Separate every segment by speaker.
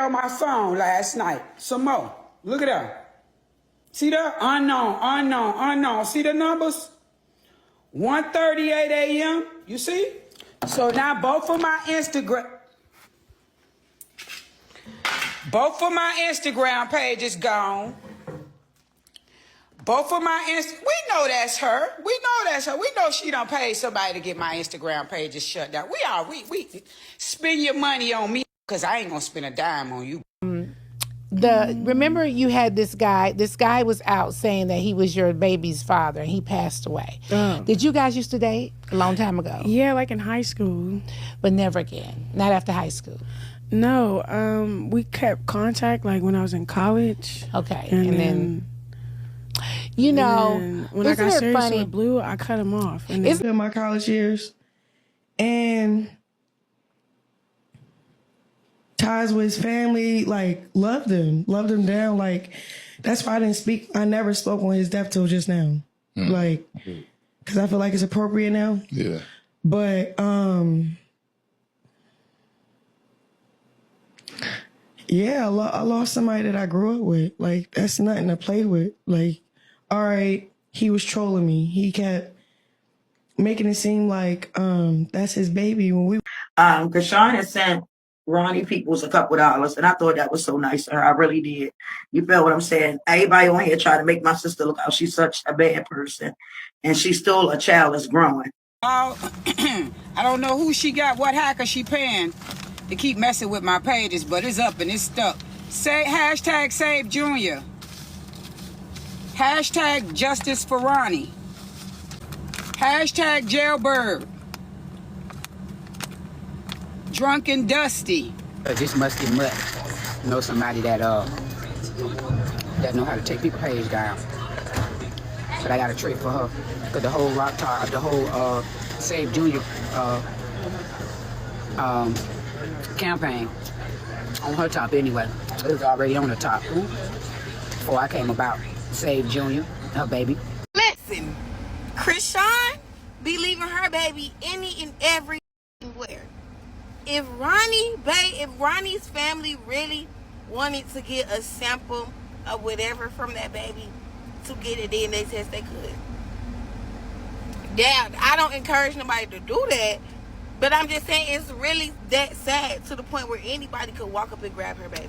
Speaker 1: on my phone last night. Some more. Look at that. See that? Unknown. See the numbers? 1:38 a.m. You see? So now both of my Instagram pages gone. Both of my we know that's her. We know she done paid somebody to get my Instagram pages shut down. We spend your money on me because I ain't gonna spend a dime on you.
Speaker 2: Remember you had this guy was out saying that he was your baby's father and he passed away. Did you guys used to date a long time ago?
Speaker 3: Yeah, like in high school.
Speaker 2: But never again. Not after high school.
Speaker 3: No, we kept contact like when I was in college.
Speaker 2: Okay. And then you know,
Speaker 3: when I got serious with Blue, I cut him off. And it's been my college years. And ties with his family, like, loved him down. Like, that's why I never spoke on his death till just now. Like, because I feel like it's appropriate now.
Speaker 4: Yeah.
Speaker 3: But, yeah, I lost somebody that I grew up with. Like, that's nothing to play with. Like, all right, he was trolling me. He kept making it seem like that's his baby. When
Speaker 5: Chrisean had sent Ronny Peoples a couple dollars, and I thought that was so nice of her. I really did. You feel what I'm saying? Everybody on here trying to make my sister look out. She's such a bad person, and she's still a child that's growing.
Speaker 1: I don't know who she got, what hacker she paying to keep messing with my pages, but it's up and it's stuck. Say hashtag Save Junior. Hashtag Justice for Ronny. Hashtag Jailbird. Drunk and Dusty. This must be mutt. Know somebody that know how to take people's page down. But I got a trick for her. Cause the whole Save Junior campaign on her top anyway. It was already on the top before I came about. Save Junior, her baby.
Speaker 6: Listen, Chrisean be leaving her baby any and everywhere. If Ronny's family really wanted to get a sample of whatever from that baby to get a DNA test, they could. Yeah, I don't encourage nobody to do that, but I'm just saying it's really that sad to the point where anybody could walk up and grab her baby.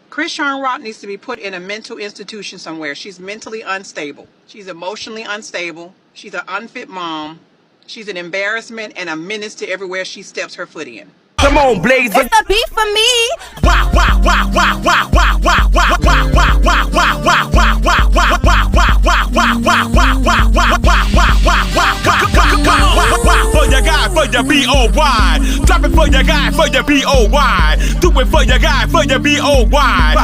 Speaker 7: Chrisean Rock needs to be put in a mental institution somewhere. She's mentally unstable. She's emotionally unstable. She's an unfit mom. She's an embarrassment and a menace to everywhere she steps her foot in.
Speaker 8: Come on, Blazer.
Speaker 6: It's a beef for me.
Speaker 8: Wow, wow, wow, wow, wow, wow, wow, wow, wow, wow, wow, wow, wow, wow, wow, wow, for your guy, for your B-O-Y. Drop it for your guy, for your B-O-Y. Do it for your guy, for your B-O-Y.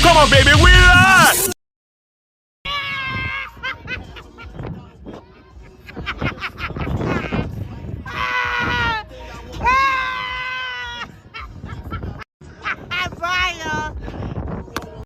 Speaker 8: Come on, baby, we love.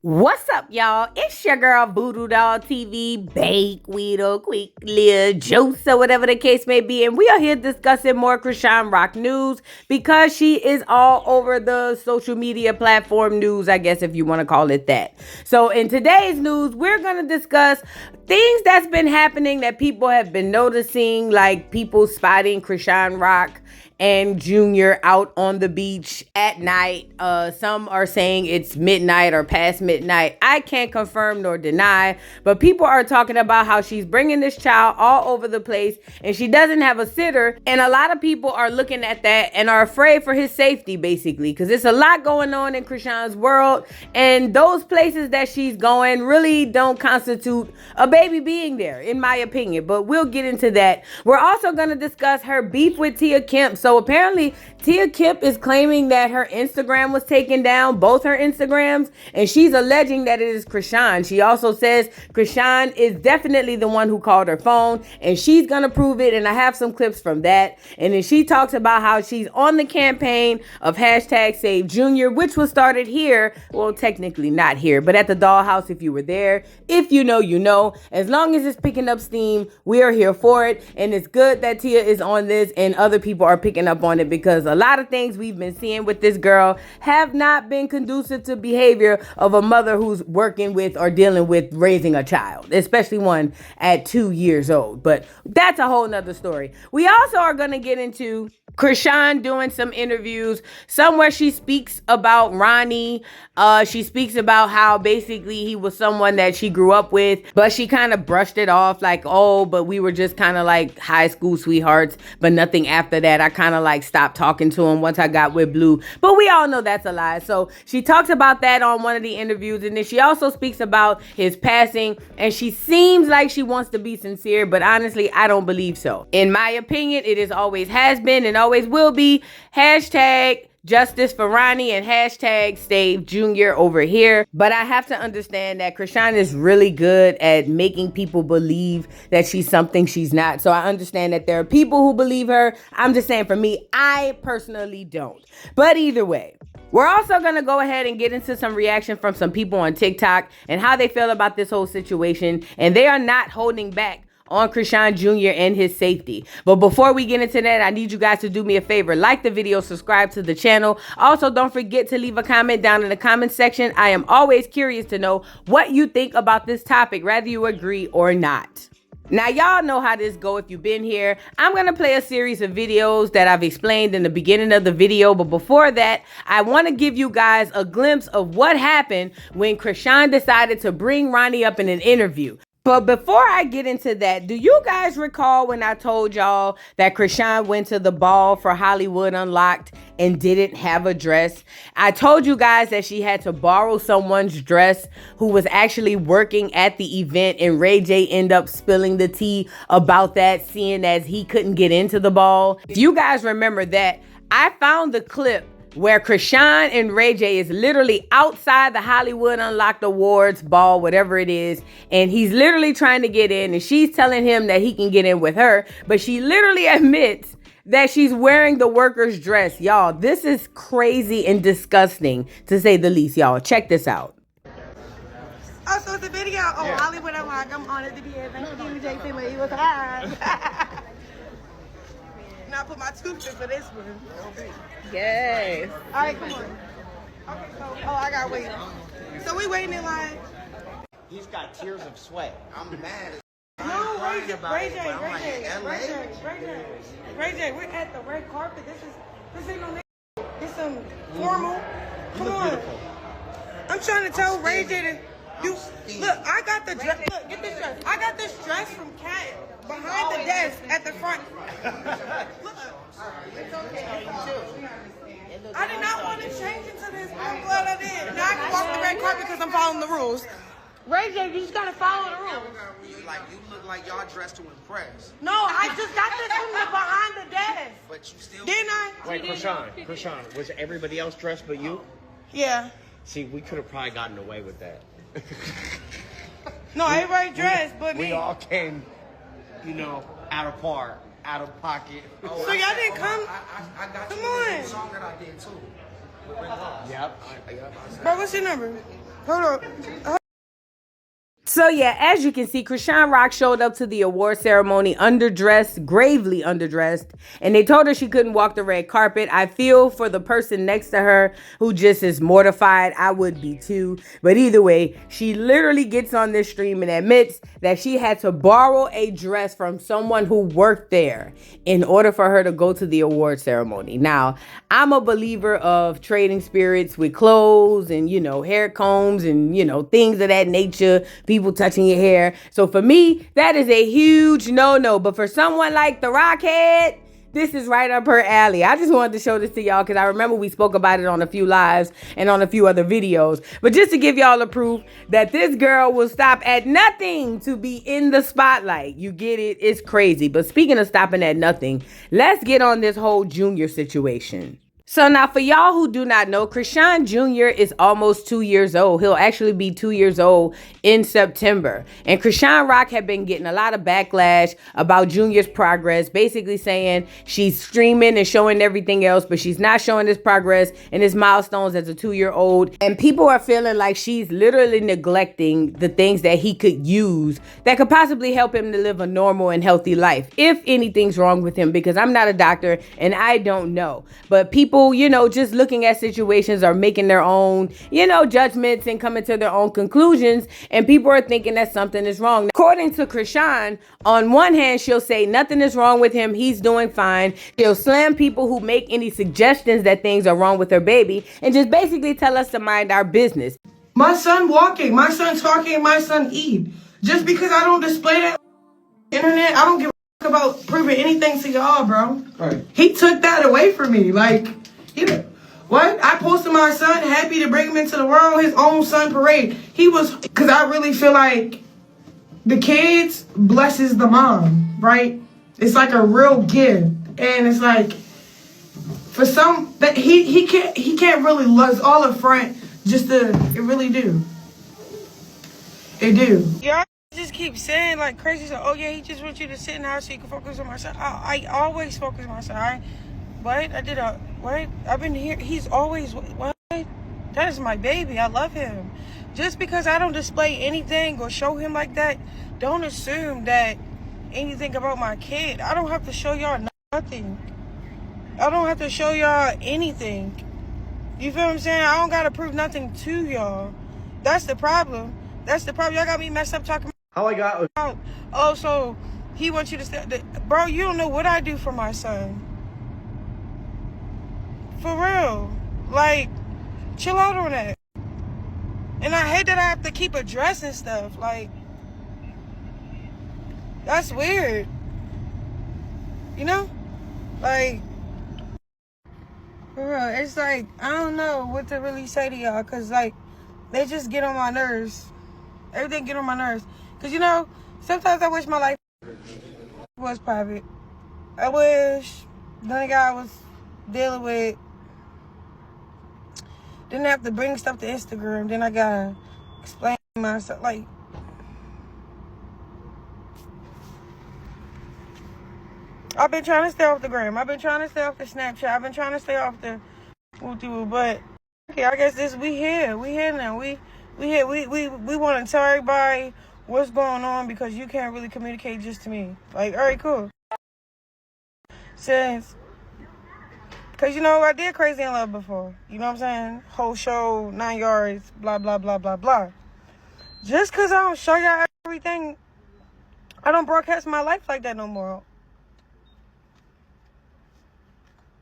Speaker 9: What's up, y'all? It's your girl, Voodoo Doll TV, Bake, Weedle, Quick, Leah, Juice, or whatever the case may be. And we are here discussing more Chrisean Rock news because she is all over the social media platform news, I guess, if you want to call it that. So in today's news, we're going to discuss things that's been happening that people have been noticing, like people spotting Chrisean Rock and Junior out on the beach at night. Some are saying it's midnight or past midnight. I can't confirm nor deny, but people are talking about how she's bringing this child all over the place and she doesn't have a sitter. And a lot of people are looking at that and are afraid for his safety, basically, because there's a lot going on in Chrisean's world, and those places that she's going really don't constitute a baby being there, in my opinion. But we'll get into that. We're also going to discuss her beef with Kemp. So apparently Kemp is claiming that her Instagram was taken down, both her Instagrams, and she's alleging that it is Chrisean. She also says Chrisean is definitely the one who called her phone, and she's gonna prove it, and I have some clips from that. And then she talks about how she's on the campaign of hashtag Save Junior, which was started here, well, technically not here, but at the Dollhouse. If you were there, if you know, you know. as long as it's picking up steam, we are here for it. And it's good that Tia is on this and other people are picking up on it, because a lot of things we've been seeing with this girl have not been conducive to behavior of a mother who's working with or dealing with raising a child, especially one at 2 years old. But that's a whole nother story. We also are going to get into Chrisean doing some interviews, somewhere she speaks about Ronny. She speaks about how basically he was someone that she grew up with, but she kind of brushed it off like, oh, but we were just kind of like high school sweethearts, but nothing after that. I kind of like stopped talking to him once I got with Blue, but we all know that's a lie. So she talks about that on one of the interviews, and then she also speaks about his passing, and she seems like she wants to be sincere, but honestly, I don't believe so. In my opinion, it is always has been and always will be hashtag justice for Ronny and hashtag Stave Jr. over here. But I have to understand that Chrisean is really good at making people believe that she's something she's not. So I understand that there are people who believe her. I'm just saying, for me, I personally don't. But either way, we're also going to go ahead and get into some reaction from some people on TikTok and how they feel about this whole situation. And they are not holding back on Chrisean Jr. and his safety. But before we get into that, I need you guys to do me a favor. Like the video, subscribe to the channel. Also, don't forget to leave a comment down in the comment section. I am always curious to know what you think about this topic, whether you agree or not. Now, y'all know how this go if you've been here. I'm going to play a series of videos that I've explained in the beginning of the video. But before that, I want to give you guys a glimpse of what happened when Chrisean decided to bring Ronny up in an interview. But before I get into that, do you guys recall when I told y'all that Chrisean went to the ball for Hollywood Unlocked and didn't have a dress? I told you guys that she had to borrow someone's dress who was actually working at the event, and Ray J ended up spilling the tea about that, seeing as he couldn't get into the ball. If you guys remember that, I found the clip where Chrisean and Ray J is literally outside the Hollywood Unlocked Awards ball, whatever it is, and he's literally trying to get in, and she's telling him that he can get in with her, but she literally admits that she's wearing the worker's dress. Y'all, this is crazy and disgusting, to say the least, y'all. Check this out.
Speaker 6: Oh, so it's a video on Hollywood Unlocked. I'm honored to be here. Thank you, JC. It was hard. Now put my tooth in for this one.
Speaker 9: Yes.
Speaker 6: All right, come on. Okay, so, I gotta wait. So we waiting in line.
Speaker 4: He's got tears of sweat. I'm mad.
Speaker 6: No, Ray J, we're at the red carpet. This ain't no It's some formal. Come on. I'm trying to tell Ray J to look, I got the dress. Look, get this dress. I got this dress from Cat behind the desk at the front. Look, it's okay. I did not want to change into this, but I'm glad I did. Now I can walk the red carpet because I'm following the rules. Ray J, you just gotta follow the rules.
Speaker 4: You look like y'all dressed to impress.
Speaker 6: No, I just got this from the behind the desk.
Speaker 4: But you still
Speaker 6: Didn't I?
Speaker 10: Wait, Chrisean, was everybody else dressed but you?
Speaker 6: Yeah.
Speaker 10: See, we could have probably gotten away with that.
Speaker 6: No, everybody dressed but me.
Speaker 10: We all came, out of part, out of pocket.
Speaker 6: So y'all didn't come?
Speaker 4: I got
Speaker 6: Come
Speaker 4: you
Speaker 6: on.
Speaker 4: the song that I did too.
Speaker 10: Yep.
Speaker 6: Bro, what's your number? Hold on.
Speaker 9: So yeah, as you can see, Chrisean Rock showed up to the award ceremony underdressed, gravely underdressed, and they told her she couldn't walk the red carpet. I feel for the person next to her who just is mortified. I would be too. But either way, she literally gets on this stream and admits that she had to borrow a dress from someone who worked there in order for her to go to the award ceremony. Now, I'm a believer of trading spirits with clothes and, hair combs and, things of that nature. People touching your hair. So for me, that is a huge no-no. But for someone like the Rockhead, this is right up her alley. I just wanted to show this to y'all because I remember we spoke about it on a few lives and on a few other videos. But just to give y'all a proof that this girl will stop at nothing to be in the spotlight. You get it? It's crazy. But speaking of stopping at nothing, let's get on this whole Junior situation. So now for y'all who do not know, Chrisean Jr. is almost 2 years old. He'll actually be 2 years old in September. And Chrisean Rock had been getting a lot of backlash about Junior's progress, basically saying she's streaming and showing everything else, but she's not showing his progress and his milestones as a 2-year-old. And people are feeling like she's literally neglecting the things that he could use that could possibly help him to live a normal and healthy life, if anything's wrong with him, because I'm not a doctor and I don't know. But people, just looking at situations are making their own, judgments and coming to their own conclusions. And people are thinking that something is wrong. According to Chrisean, on one hand, she'll say nothing is wrong with him. He's doing fine. She'll slam people who make any suggestions that things are wrong with her baby and just basically tell us to mind our business.
Speaker 3: My son walking, my son talking, my son eat. Just because I don't display that on the internet, I don't give a fuck about proving anything to y'all, bro. Right. He took that away from me. Like, what? I posted my son, happy to bring him into the world, his own son parade. Because I really feel like the kids blesses the mom, right? It's like a real gift. And it's like, for some, that he can't really love. It's all a front, it really do. It do.
Speaker 6: Y'all just keep saying like crazy stuff. Oh yeah, he just wants you to sit in the house so you can focus on my son. I always focus on my son. I've been here. He's always, what? That is my baby. I love him. Just because I don't display anything or show him like that, don't assume that anything about my kid. I don't have to show y'all nothing. I don't have to show y'all anything. You feel what I'm saying? I don't got to prove nothing to y'all. That's the problem. Y'all got me messed up talking about, oh, so he wants you to stay. Bro, you don't know what I do for my son. For real. Like, chill out on that. And I hate that I have to keep addressing stuff. Like, that's weird. Like, for real, it's like, I don't know what to really say to y'all. Because, like, they just get on my nerves. Everything get on my nerves. Because, sometimes I wish my life was private. I wish the nigga I was dealing with didn't have to bring stuff to Instagram. Then I gotta explain myself. Like, I've been trying to stay off the gram. I've been trying to stay off the Snapchat. I've been trying to stay off the woo-doo, but okay, I guess we here. We here now. We want to tell everybody what's going on because you can't really communicate just to me. Like, all right, cool. Because, I did Crazy in Love before. You know what I'm saying? Whole show, 9 yards, blah, blah, blah, blah, blah. Just because I don't show y'all everything, I don't broadcast my life like that no more.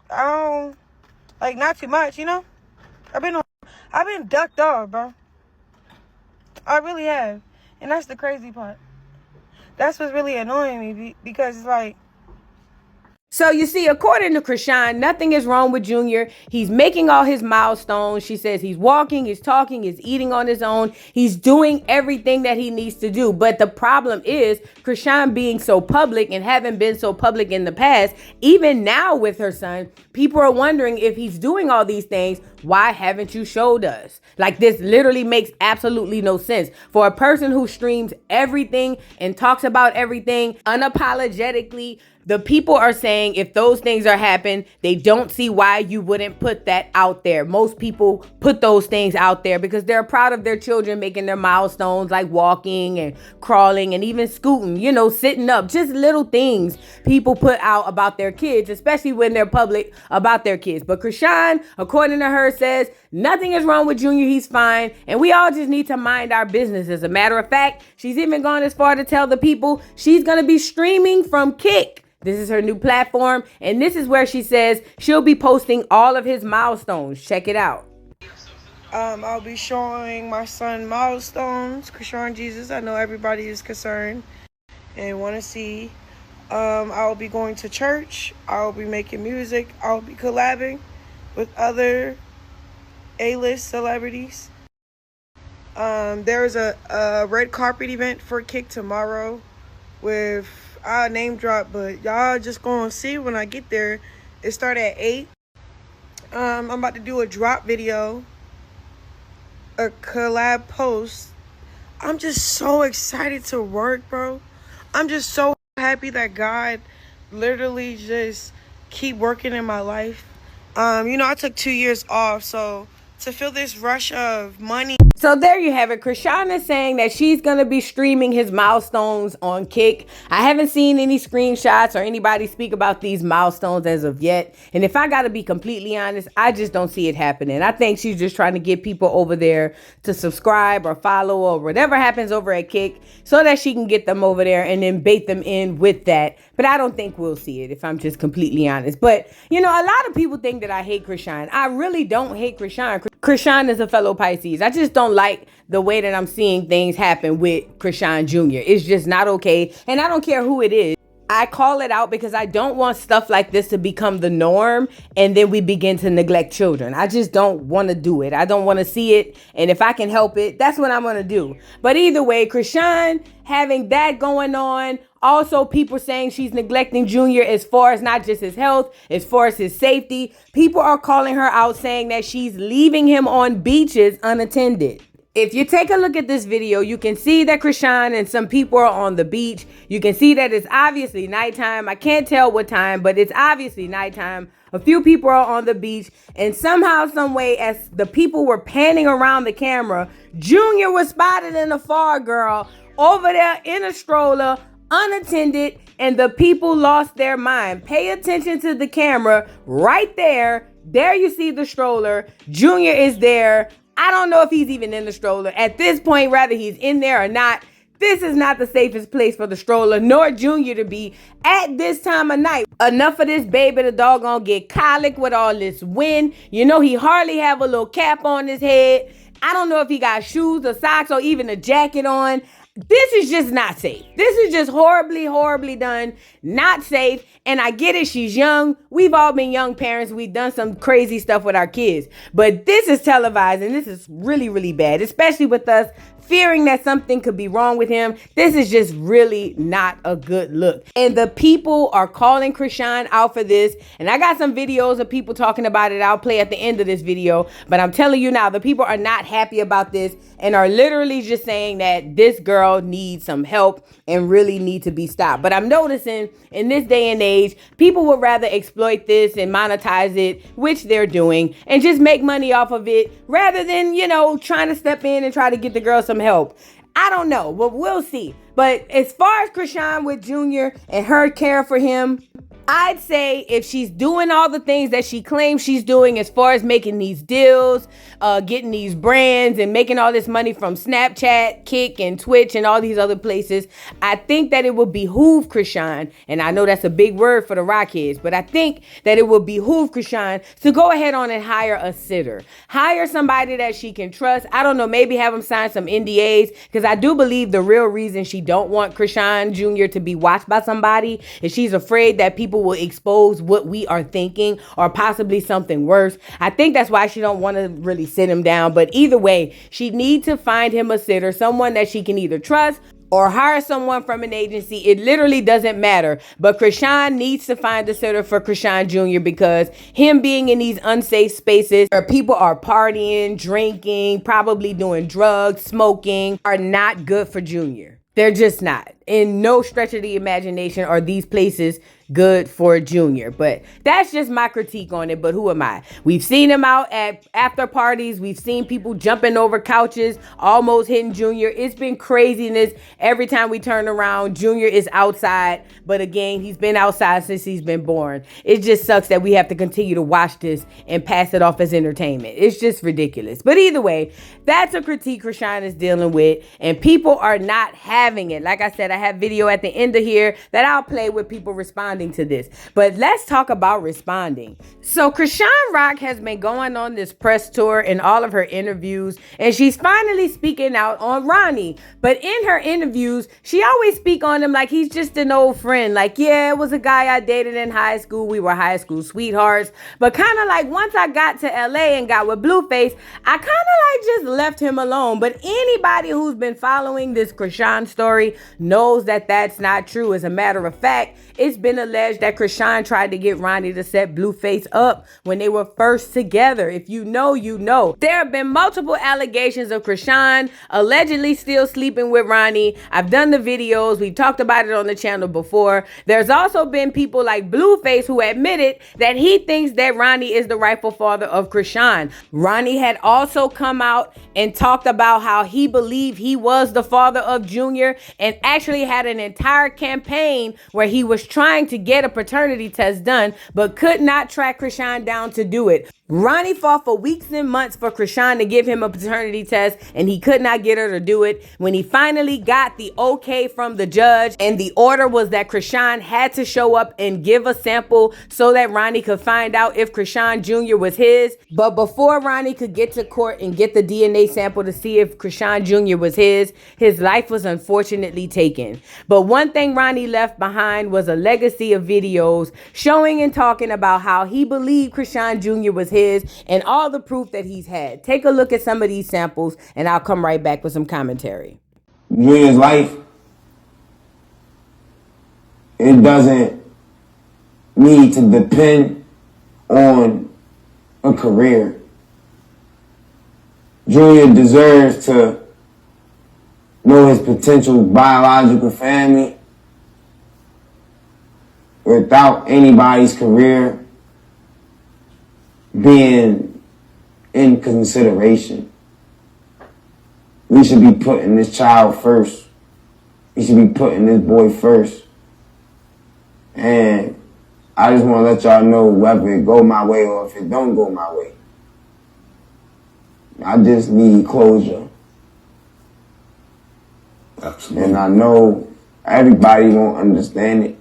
Speaker 6: I don't, like, not too much, I've been ducked off, bro. I really have. And that's the crazy part. That's what's really annoying me because it's like,
Speaker 9: So you see, according to Chrisean, nothing is wrong with Junior. He's making all his milestones. She says he's walking, he's talking, he's eating on his own. He's doing everything that he needs to do. But the problem is Chrisean being so public and having been so public in the past, even now with her son, people are wondering if he's doing all these things. Why haven't you showed us? Like, this literally makes absolutely no sense. For a person who streams everything and talks about everything unapologetically, the people are saying if those things are happening, they don't see why you wouldn't put that out there. Most people put those things out there because they're proud of their children making their milestones, like walking and crawling and even scooting, sitting up. Just little things people put out about their kids, especially when they're public about their kids. But Chrisean, according to her, says nothing is wrong with Junior. He's fine. And we all just need to mind our business. As a matter of fact, she's even gone as far to tell the people she's going to be streaming from Kick. This is her new platform, and this is where she says she'll be posting all of his milestones. Check it out.
Speaker 6: I'll be showing my son milestones. Chrisean Jesus, I know everybody is concerned and want to see. I'll be going to church. I'll be making music. I'll be collabing with other A-list celebrities. There's a red carpet event for Kick tomorrow with... I'll name drop, but y'all just gonna see when I get there. It started at 8,
Speaker 11: I'm about to do a drop video, a collab post. I'm just so excited to work, bro. I'm just so happy that God literally just keep working in my life. You know, I took 2 years off, so to feel this rush of money.
Speaker 9: So there you have it. Chrisean is saying that she's going to be streaming his milestones on Kick. I haven't seen any screenshots or anybody speak about these milestones as of yet. And if I got to be completely honest, I just don't see it happening. I think she's just trying to get people over there to subscribe or follow or whatever happens over at Kick so that she can get them over there and then bait them in with that. But I don't think we'll see it, if I'm just completely honest. But, you know, a lot of people think that I hate Chrisean. I really don't hate Chrisean. Chrisean is a fellow Pisces. I just don't like the way that I'm seeing things happen with Chrisean Jr. It's just not okay. And I don't care who it is. I call it out because I don't want stuff like this to become the norm and then we begin to neglect children. I just don't want to do it. I don't want to see it. And if I can help it, that's what I'm going to do. But either way, Chrisean having that going on, also people saying she's neglecting Junior as far as not just his health, as far as his safety. People are calling her out saying that she's leaving him on beaches unattended. If you take a look at this video, you can see that Chrisean and some people are on the beach. You can see that it's obviously nighttime. I can't tell what time, but it's obviously nighttime. A few people are on the beach, and somehow, some way, as the people were panning around the camera, Junior was spotted in the far, girl, over there in a stroller, unattended, and the people lost their mind. Pay attention to the camera right there. There you see the stroller. Junior is there. I don't know if he's even in the stroller. At this point, whether he's in there or not, this is not the safest place for the stroller nor Junior to be at this time of night. Enough of this baby, the dog gonna get colic with all this wind. You know, he hardly have a little cap on his head. I don't know if he got shoes or socks or even a jacket on. This is just not safe. This is just horribly, horribly done. Not safe. And I get it. She's young. We've all been young parents. We've done some crazy stuff with our kids. But this is televised and this is really, really bad, especially with us fearing that something could be wrong with him. This is just really not a good look. And the people are calling Chrisean out for this. And I got some videos of people talking about it. I'll play at the end of this video. But I'm telling you now, the people are not happy about this and are literally just saying that this girl needs some help and really need to be stopped. But I'm noticing in this day and age, people would rather exploit this and monetize it, which they're doing, and just make money off of it rather than, you know, trying to step in and try to get the girl some help. I don't know, but we'll see. But as far as Chrisean with Junior and her care for him, I'd say if she's doing all the things that she claims she's doing as far as making these deals, getting these brands and making all this money from Snapchat, Kick, and Twitch and all these other places, I think that it would behoove Chrisean, and I know that's a big word for the Rockheads, but I think that it would behoove Chrisean to go ahead on and hire a sitter. Hire somebody that she can trust. I don't know, maybe have them sign some NDAs, because I do believe the real reason she don't want Chrisean Jr. to be watched by somebody is she's afraid that people will expose what we are thinking or possibly something worse. I think that's why she don't want to really sit him down. But either way, she needs to find him a sitter, someone that she can either trust or hire someone from an agency. It literally doesn't matter. But Chrisean needs to find a sitter for Chrisean Jr. because him being in these unsafe spaces where people are partying, drinking, probably doing drugs, smoking, are not good for Junior. They're just not. In no stretch of the imagination are these places good for Junior. But that's just my critique on it. But who am I? We've seen him out at after parties. We've seen people jumping over couches, almost hitting Junior. It's been craziness. Every time we turn around, Junior is outside. But again, he's been outside since he's been born. It just sucks that we have to continue to watch this and pass it off as entertainment. It's just ridiculous. But either way, that's a critique Chrisean is dealing with. And people are not having it. Like I said, I have video at the end of here that I'll play with people responding to this. But let's talk about responding. So Chrisean Rock has been going on this press tour and all of her interviews, and she's finally speaking out on Ronny. But in her interviews, she always speak on him like he's just an old friend. Like, yeah, it was a guy I dated in high school. We were high school sweethearts. But kind of like once I got to LA and got with Blueface, I kind of like just left him alone. But anybody who's been following this Chrisean story knows knows that that's not true. As a matter of fact, it's been alleged that Chrisean tried to get Ronny to set Blueface up when they were first together. If you know, you know. There have been multiple allegations of Chrisean allegedly still sleeping with Ronny. I've done the videos. We've talked about it on the channel before. There's also been people like Blueface who admitted that he thinks that Ronny is the rightful father of Chrisean. Ronny had also come out and talked about how he believed he was the father of Junior, and actually had an entire campaign where he was trying to get a paternity test done but could not track Chrisean down to do it. Ronny fought for weeks and months for Chrisean to give him a paternity test, and he could not get her to do it. When he finally got the okay from the judge, and the order was that Chrisean had to show up and give a sample so that Ronny could find out if Chrisean Jr. was his. But before Ronny could get to court and get the DNA sample to see if Chrisean Jr. was his life was unfortunately taken. But one thing Ronny left behind was a legacy of videos showing and talking about how he believed Chrisean Jr. was his, and all the proof that he's had. Take a look at some of these samples, and I'll come right back with some commentary.
Speaker 12: Junior's life, it doesn't need to depend on a career. Junior deserves to know his potential biological family without anybody's career being in consideration. We should be putting this child first. We should be putting this boy first. And I just want to let y'all know whether it go my way or if it don't go my way. I just need closure. Absolutely. And I know everybody won't understand it.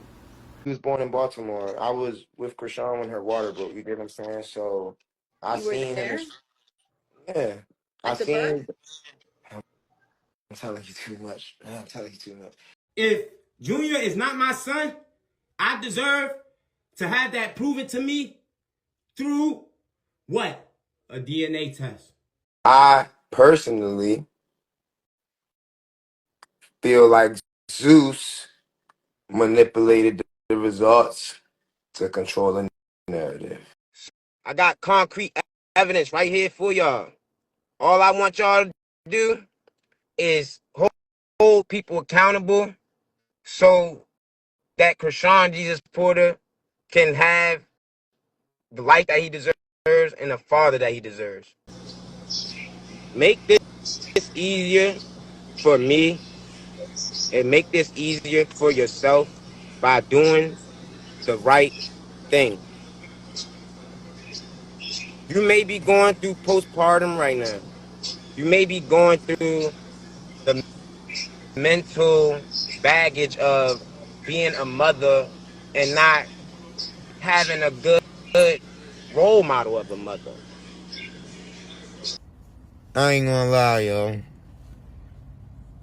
Speaker 13: He was born in Baltimore. I was with Chrisean when her water broke. You get what I'm saying? So I seen him. Yeah, I seen. I'm telling you too much. I'm telling you too much.
Speaker 8: If Junior is not my son, I deserve to have that proven to me through what? A DNA test.
Speaker 13: I personally feel like Zeus manipulated the results to control the narrative.
Speaker 4: I got concrete evidence right here for y'all. All I want y'all to do is hold people accountable so that Chrisean Jesus Porter can have the life that he deserves and the father that he deserves. Make this easier for me and make this easier for yourself by doing the right thing. You may be going through postpartum right now. You may be going through the mental baggage of being a mother and not having a good role model of a mother.
Speaker 13: I ain't gonna lie, yo.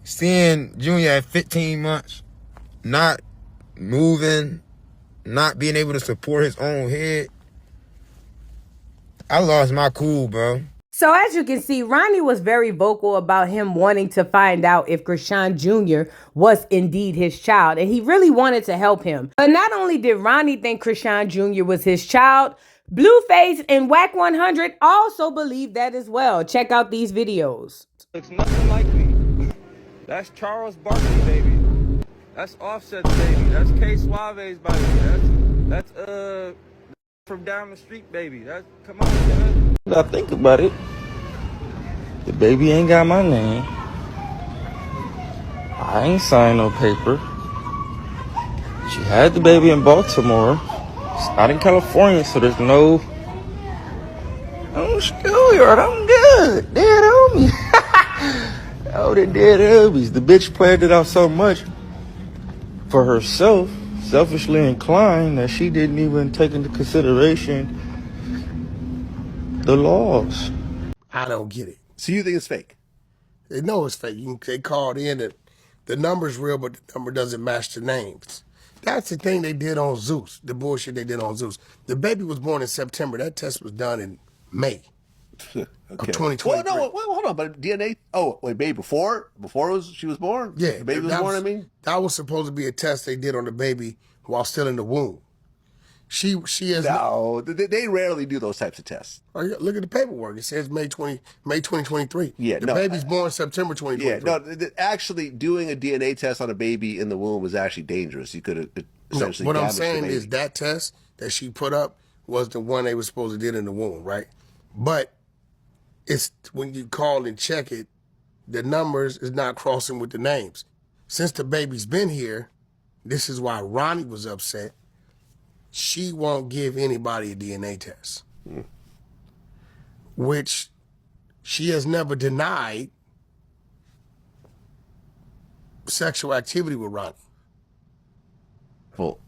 Speaker 13: Seeing Junior at 15 months, not moving, not being able to support his own head, I lost my cool, bro.
Speaker 9: So as you can see, Ronny was very vocal about him wanting to find out if Chrisean Jr. was indeed his child, and he really wanted to help him. But not only did Ronny think Chrisean Jr. was his child, Blueface and Whack 100 also believe that as well. Check out these videos.
Speaker 14: Looks nothing like me. That's Charles Barkley, baby. That's Offset's baby. That's K Suave's baby. That's from down the street, baby. Come on, man. I think about it. The baby ain't got my name. I ain't signed no paper. She had the baby in Baltimore. It's not in California, so there's no. I'm schoolyard. I'm good. Dead homies. Oh, the dead homies. The bitch planned it out so much for herself, selfishly inclined, that she didn't even take into consideration the laws.
Speaker 15: I don't get it. So you think it's fake? They know it's fake. They called in that the number's real, but the number doesn't match the names. That's the thing they did on Zeus, the bullshit they did on Zeus. The baby was born in September. That test was done in May. of 2023.
Speaker 16: Well, no, wait, hold on. But DNA. Oh, wait, baby, before she was born.
Speaker 15: Yeah,
Speaker 16: the baby was born. I mean,
Speaker 15: that was supposed to be a test they did on the baby while still in the womb. She has
Speaker 16: no. They rarely do those types of tests.
Speaker 15: Look at the paperwork. It says May 2023.
Speaker 16: Yeah,
Speaker 15: the baby's born September 2023.
Speaker 16: Yeah, no. Actually, doing a DNA test on a baby in the womb was actually dangerous. You could have essentially.
Speaker 15: What I'm
Speaker 16: damaged
Speaker 15: saying
Speaker 16: the baby.
Speaker 15: is that test that she put up was the one they were supposed to did in the womb, right? But it's when you call and check it, the numbers is not crossing with the names. Since the baby's been here, this is why Ronnie was upset. She won't give anybody a DNA test, which she has never denied sexual activity with Ronnie.
Speaker 16: Well,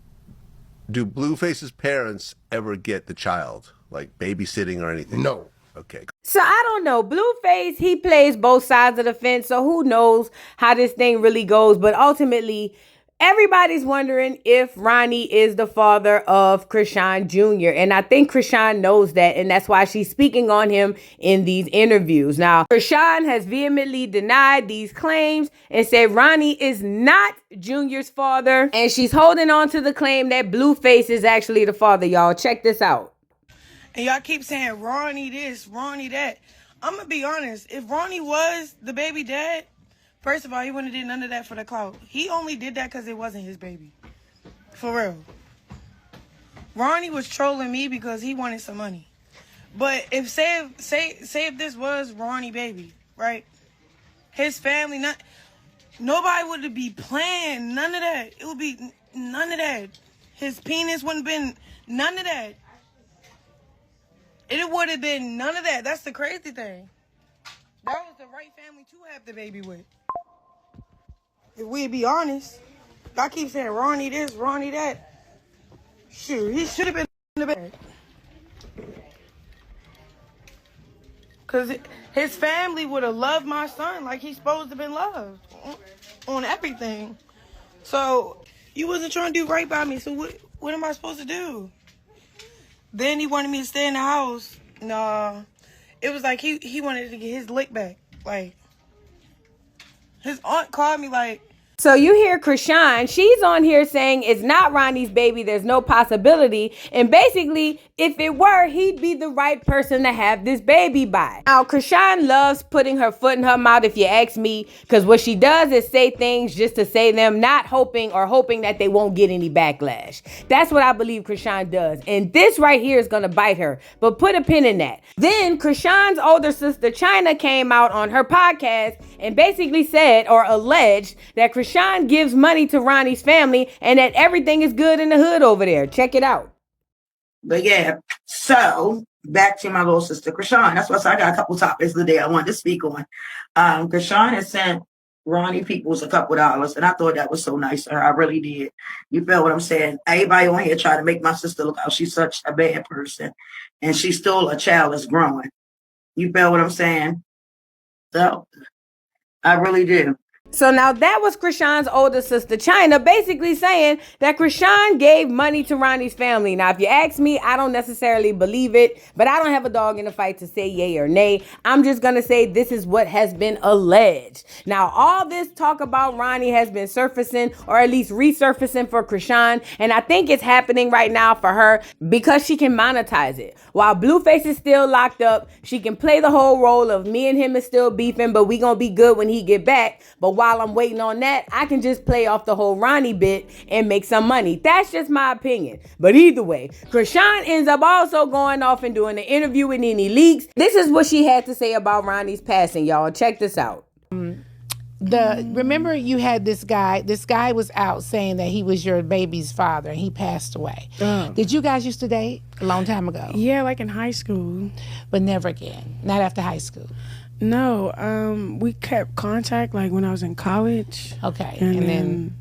Speaker 16: do Blueface's parents ever get the child, like babysitting or anything?
Speaker 15: No.
Speaker 16: Okay.
Speaker 9: So I don't know. Blueface, he plays both sides of the fence, so who knows how this thing really goes. But ultimately, everybody's wondering if Ronnie is the father of Chrisean Jr. And I think Chrisean knows that, and that's why she's speaking on him in these interviews. Now, Chrisean has vehemently denied these claims and said Ronnie is not Junior's father. And she's holding on to the claim that Blueface is actually the father, y'all. Check this out.
Speaker 11: And y'all keep saying Ronnie this, Ronnie that. I'm going to be honest. If Ronnie was the baby dad, first of all, he wouldn't have did none of that for the clout. He only did that because it wasn't his baby. For real. Ronnie was trolling me because he wanted some money. But if say if this was Ronnie baby, right? His family, nobody would be playing none of that. It would be none of that. His penis wouldn't have been none of that. It would have been none of that. That's the crazy thing. That was the right family to have the baby with. If we be honest, y'all keep saying Ronnie this, Ronnie that. Shoot, he should have been in the bed. Because his family would have loved my son like he's supposed to have been loved on everything. So, you wasn't trying to do right by me, so what am I supposed to do? Then he wanted me to stay in the house. Nah. It was like he wanted to get his lick back. Like, his aunt called me like,
Speaker 9: So you hear Chrisean, she's on here saying it's not Ronnie's baby, there's no possibility. And basically, if it were, he'd be the right person to have this baby by. Now, Chrisean loves putting her foot in her mouth, if you ask me, because what she does is say things just to say them, not hoping that they won't get any backlash. That's what I believe Chrisean does. And this right here is going to bite her. But put a pin in that. Then Chrisean's older sister, China, came out on her podcast and basically said or alleged that Chrisean gives money to Ronnie's family and that everything is good in the hood over there. Check it out.
Speaker 5: But yeah, so back to my little sister, Chrisean. That's why I got a couple topics today I wanted to speak on. Chrisean has sent Ronnie Peoples a couple dollars, and I thought that was so nice of her. I really did. You feel what I'm saying? Everybody on here trying to make my sister look like she's such a bad person, and she's still a child that's growing. You feel what I'm saying? So I really do.
Speaker 9: So now that was Chrisean's older sister, China, basically saying that Chrisean gave money to Ronnie's family. Now, if you ask me, I don't necessarily believe it, but I don't have a dog in the fight to say yay or nay. I'm just going to say this is what has been alleged. Now, all this talk about Ronnie has been surfacing, or at least resurfacing for Chrisean, and I think it's happening right now for her because she can monetize it. While Blueface is still locked up, she can play the whole role of me and him is still beefing, but we going to be good when he get back. But while I'm waiting on that, I can just play off the whole Ronnie bit and make some money. That's just my opinion. But either way, Chrisean ends up also going off and doing an interview with Nene Leakes. This is what she had to say about Ronnie's passing, y'all. Check this out.
Speaker 2: Remember you had this guy was out saying that he was your baby's father and he passed away. Did you guys used to date a long time ago?
Speaker 3: Yeah, like in high school.
Speaker 2: But never again. Not after high school.
Speaker 3: No, we kept contact like when I was in college.
Speaker 2: Okay, and then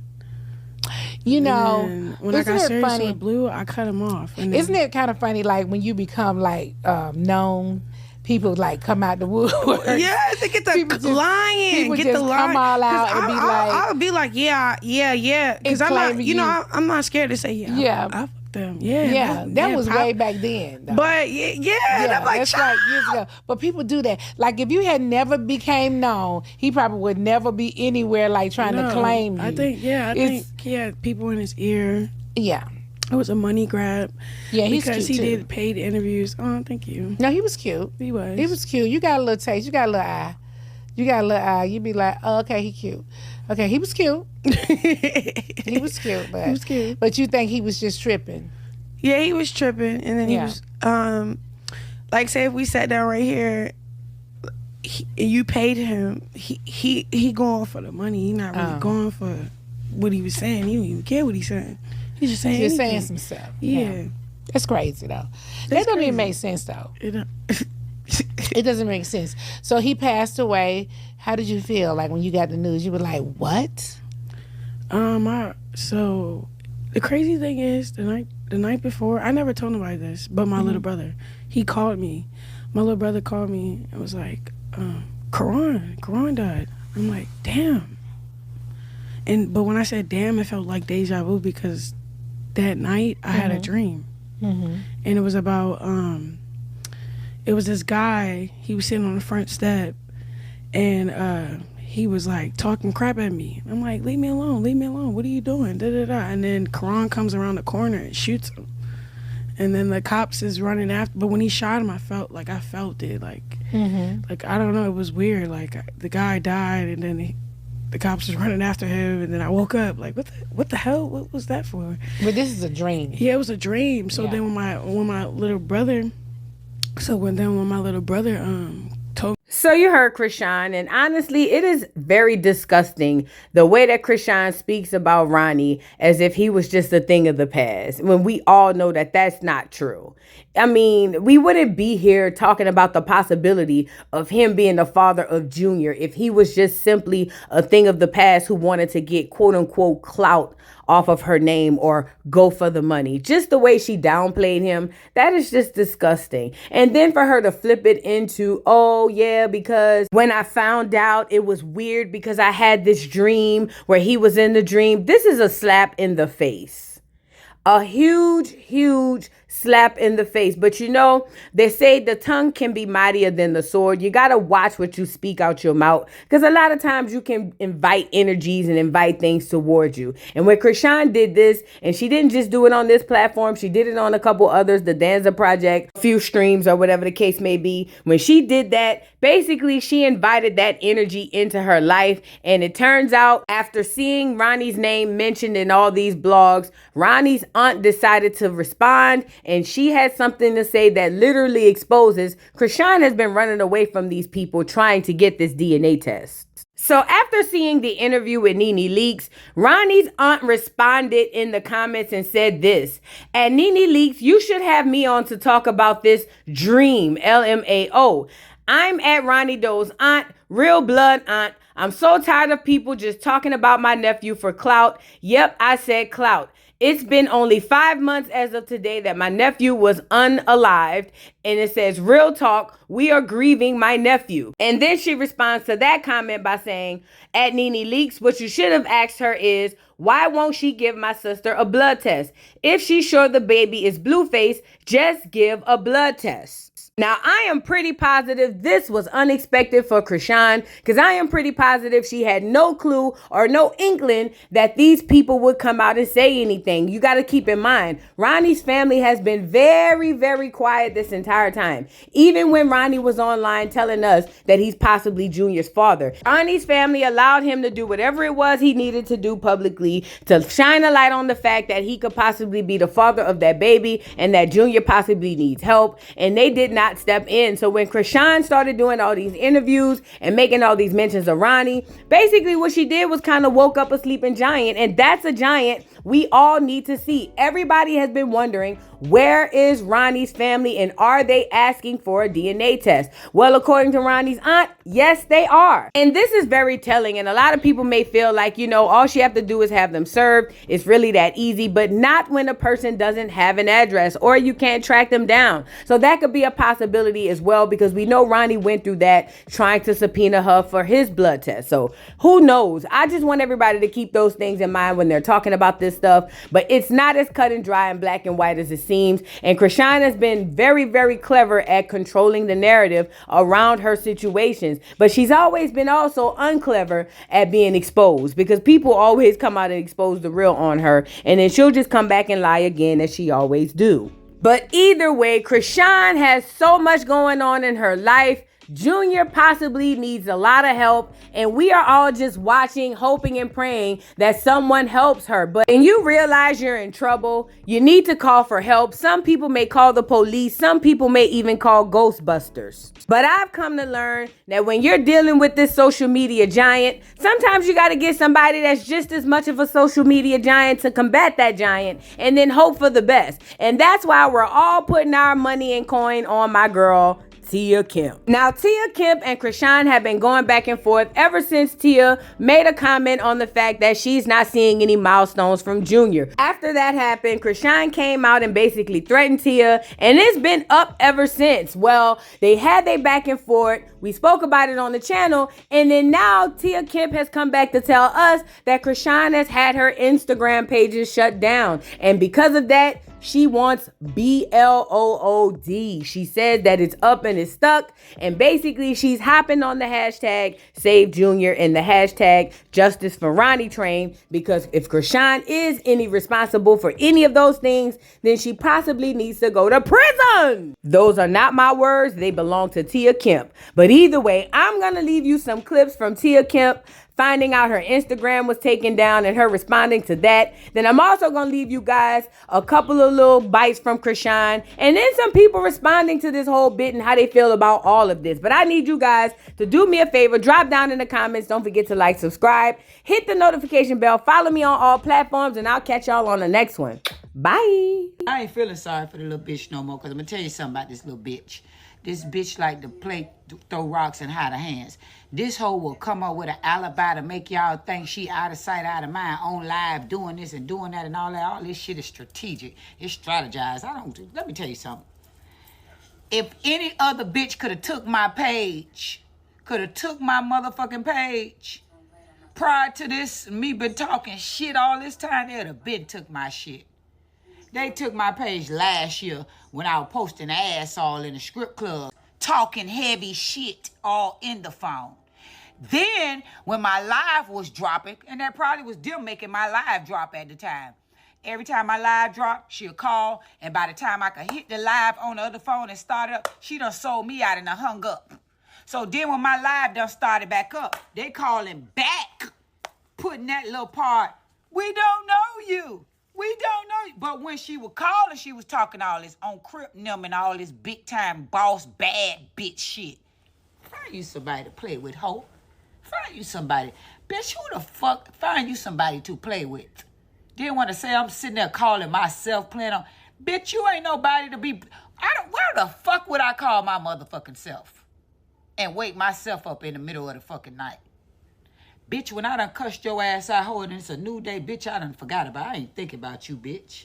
Speaker 2: you know,
Speaker 3: when I got serious with Blue, I cut him off. And
Speaker 2: isn't it kind of funny, like when you become like known, people like come out the woodwork?
Speaker 11: Yeah, they get the lying,
Speaker 2: people
Speaker 11: get
Speaker 2: just
Speaker 11: the lying.
Speaker 2: come all out and be like,
Speaker 11: I'll be like, yeah, because I'm not, I'm not scared to say yeah.
Speaker 2: Yeah,
Speaker 11: them. Yeah,
Speaker 2: Yeah, that was
Speaker 11: Pop.
Speaker 2: way back then. Though.
Speaker 11: But yeah, like,
Speaker 2: that's like years ago. But people do that. Like if you had never became known, he probably would never be anywhere like trying to claim you.
Speaker 11: I think he had people in his ear.
Speaker 2: Yeah.
Speaker 11: It was a money grab.
Speaker 2: Yeah, he's
Speaker 11: because
Speaker 2: cute
Speaker 11: he
Speaker 2: too.
Speaker 11: did paid interviews. Oh, thank you.
Speaker 2: No, he was cute.
Speaker 11: He was.
Speaker 2: He was cute. You got a little taste. You got a little eye. You got a little eye. You be like, oh, okay, he cute. Okay, he was cute. He was cute, but
Speaker 11: he was cute.
Speaker 2: But you think he was just tripping?
Speaker 11: Yeah, he was tripping, and then he was like, say if we sat down right here, and you paid him, he going for the money. He not really going for what he was saying. He don't even care what he's saying. He's just saying
Speaker 2: saying some stuff.
Speaker 11: Yeah.
Speaker 2: That's crazy though. That don't even make sense though. It doesn't make sense. So he passed away. How did you feel like when you got the news? You were like, what?
Speaker 11: So the crazy thing is the night before, I never told nobody this, but my little brother, he called me. My little brother called me and was like, Karan died. I'm like, damn. But when I said damn, it felt like deja vu because that night I had a dream. And it was about it was this guy, he was sitting on the front step, and he was like talking crap at me. I'm like, leave me alone, what are you doing? And then Karan comes around the corner and shoots him, and then the cops is running after. But when he shot him, I felt it, like I don't know, it was weird. Like the guy died, and then the cops was running after him, and then I woke up like, what the hell? What was that for?
Speaker 2: But this is a dream.
Speaker 11: Yeah, it was a dream. So then when my little brother told.
Speaker 9: So you heard Chrisean, and honestly, it is very disgusting the way that Chrisean speaks about Ronny as if he was just a thing of the past, when we all know that that's not true. I mean, we wouldn't be here talking about the possibility of him being the father of Junior if he was just simply a thing of the past who wanted to get quote unquote clout off of her name or go for the money. Just the way she downplayed him, that is just disgusting. And then for her to flip it into, oh yeah, because when I found out, it was weird because I had this dream where he was in the dream. This is a slap in the face. A huge slap in the face. But you know, they say the tongue can be mightier than the sword. You got to watch what you speak out your mouth, because a lot of times you can invite energies and invite things towards you. And when Chrisean did this, and she didn't just do it on this platform, she did it on a couple others, the Danza Project, a few streams or whatever the case may be. When she did that, basically she invited that energy into her life. And it turns out, after seeing Ronny's name mentioned in all these blogs, Ronny's aunt decided to respond, and she had something to say that literally exposes Chrisean has been running away from these people trying to get this DNA test. So after seeing the interview with Nene Leakes, Ronny's aunt responded in the comments and said this: "At Nene Leakes, you should have me on to talk about this dream, LMAO. I'm at Ronny Doe's aunt, real blood aunt. I'm so tired of people just talking about my nephew for clout. Yep, I said clout. It's been only 5 months as of today that my nephew was unalived." And it says, real talk, we are grieving my nephew. And then she responds to that comment by saying, at Nene Leakes, what you should have asked her is, why won't she give my sister a blood test? If she's sure the baby is Blueface, just give a blood test. Now, I am pretty positive this was unexpected for Chrisean, because I am pretty positive she had no clue or no inkling that these people would come out and say anything. You got to keep in mind, Ronny's family has been very, very quiet this entire time. Even when Ronny was online telling us that he's possibly Junior's father, Ronny's family allowed him to do whatever it was he needed to do publicly to shine a light on the fact that he could possibly be the father of that baby and that Junior possibly needs help. And they did not step in. So when Chrisean started doing all these interviews and making all these mentions of Ronny, basically what she did was kind of woke up a sleeping giant. And that's a giant we all need to see. Everybody has been wondering, Where is Ronnie's family and are they asking for a DNA test? Well, according to Ronnie's aunt, yes, they are. And this is very telling. And a lot of people may feel like, all she have to do is have them served. It's really that easy, but not when a person doesn't have an address or you can't track them down. So that could be a possibility as well, because we know Ronnie went through that trying to subpoena her for his blood test. So who knows? I just want everybody to keep those things in mind when they're talking about this stuff, but it's not as cut and dry and black and white as it seems. And Chrisean has been very, very clever at controlling the narrative around her situations, but she's always been also unclever at being exposed, because people always come out and expose the real on her, and then she'll just come back and lie again, as she always do. But either way, Chrisean has so much going on in her life. Junior possibly needs a lot of help, and we are all just watching, hoping and praying that someone helps her. But when you realize you're in trouble, you need to call for help. Some people may call the police. Some people may even call Ghostbusters. But I've come to learn that when you're dealing with this social media giant, sometimes you got to get somebody that's just as much of a social media giant to combat that giant, and then hope for the best. And that's why we're all putting our money and coin on my girl, Tia Kemp. Now, Tia Kemp and Chrisean have been going back and forth ever since Tia made a comment on the fact that she's not seeing any milestones from Junior. After that happened, Chrisean came out and basically threatened Tia, and it's been up ever since. Well, they had their back and forth. We spoke about it on the channel, and then now Tia Kemp has come back to tell us that Chrisean has had her Instagram pages shut down, and because of that, she wants BLOOD. She says that it's up and it's stuck. And basically, she's hopping on the hashtag Save Junior and the hashtag Justice for Ronnie train. Because if Chrisean is any responsible for any of those things, then she possibly needs to go to prison. Those are not my words. They belong to Tia Kemp. But either way, I'm going to leave you some clips from Tia Kemp finding out her Instagram was taken down and her responding to that. Then I'm also going to leave you guys a couple of little bites from Chrisean, and then some people responding to this whole bit and how they feel about all of this. But I need you guys to do me a favor. Drop down in the comments. Don't forget to like, subscribe, hit the notification bell, follow me on all platforms, and I'll catch y'all on the next one. Bye.
Speaker 1: I ain't feeling sorry for the little bitch no more, because I'm going to tell you something about this little bitch. This bitch like to play, throw rocks and hide her hands. This hoe will come up with an alibi to make y'all think she out of sight, out of mind, on live, doing this and doing that and all that. All this shit is strategic. It's strategized. Let me tell you something. If any other bitch could have took my page, could have took my motherfucking page, prior to this, me been talking shit all this time, they'd have been took my shit. They took my page last year when I was posting ass all in the strip club, talking heavy shit all in the phone. Then, when my live was dropping, and that probably was them making my live drop at the time. Every time my live dropped, she'll call, and by the time I could hit the live on the other phone and start up, she done sold me out and done hung up. So then when my live done started back up, they calling back, putting that little part, we don't know you. We don't know you. But when she was calling, she was talking all this on Crip Nim and all this big time boss bad bitch shit. Find you somebody to play with, ho. Find you somebody. Bitch, who the fuck find you somebody to play with? Didn't want to say I'm sitting there calling myself playing on. Bitch, you ain't nobody to be. Where the fuck would I call my motherfucking self? And wake myself up in the middle of the fucking night. Bitch, when I done cussed your ass out, ho, and it's a new day, bitch, I done forgot about. I ain't thinking about you, bitch.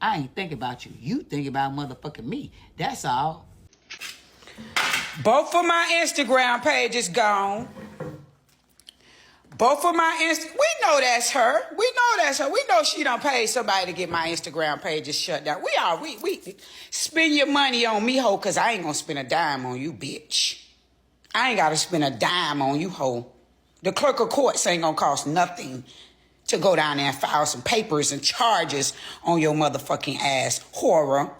Speaker 1: I ain't thinking about you. You thinking about motherfucking me. That's all. Both of my Instagram pages gone. Both of my we know that's her. We know that's her. We know she done paid somebody to get my Instagram pages shut down. We spend your money on me, ho, because I ain't gonna spend a dime on you, bitch. I ain't gotta spend a dime on you, ho. The clerk of courts ain't gonna cost nothing to go down there and file some papers and charges on your motherfucking ass, horror.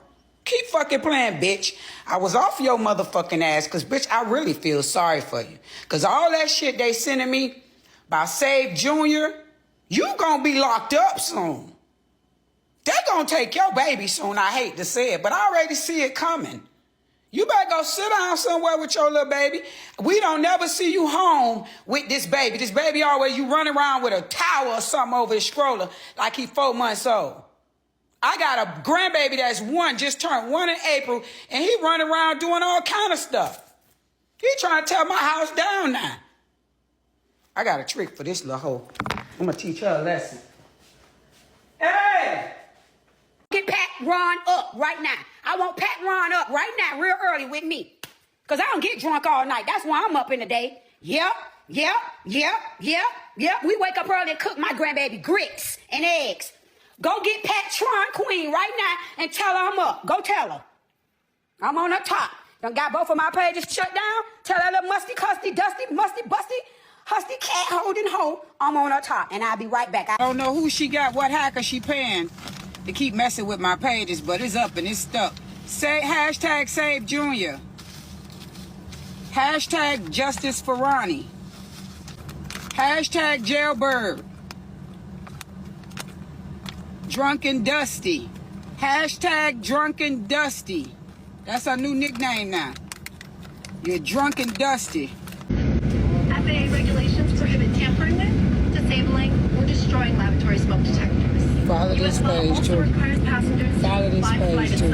Speaker 1: Keep fucking playing, bitch. I was off your motherfucking ass because, bitch, I really feel sorry for you. Because all that shit they sending me about Save Junior, you gonna be locked up soon. They gonna take your baby soon, I hate to say it, but I already see it coming. You better go sit down somewhere with your little baby. We don't never see you home with this baby. This baby always, you run around with a towel or something over his stroller like he 4 months old. I got a grandbaby that's just turned 1 in April, and he running around doing all kind of stuff. He trying to tear my house down now. I got a trick for this little hoe. I'm gonna teach her a lesson. Hey!
Speaker 17: Get Pat Ron up right now. I want Pat Ron up right now, real early with me. Because I don't get drunk all night. That's why I'm up in the day. Yep. We wake up early and cook my grandbaby grits and eggs. Go get Pat Tron Queen right now and tell her I'm up. Go tell her. I'm on the top. Done got both of my pages shut down. Tell that little musty, custy, dusty, musty, busty, husty cat holding hoe. I'm on her top, and I'll be right back.
Speaker 1: I don't know who she got, what hacker she paying to keep messing with my pages, but it's up and it's stuck. Say hashtag Save Junior. Hashtag Justice for Ronnie. Hashtag Jailbird. Drunken Dusty. Hashtag Drunken Dusty. That's our new nickname now. You're Drunken Dusty.
Speaker 18: FAA regulations prohibit tampering with, disabling, or destroying laboratory smoke detectors.
Speaker 1: Follow this page too. Follow this page too.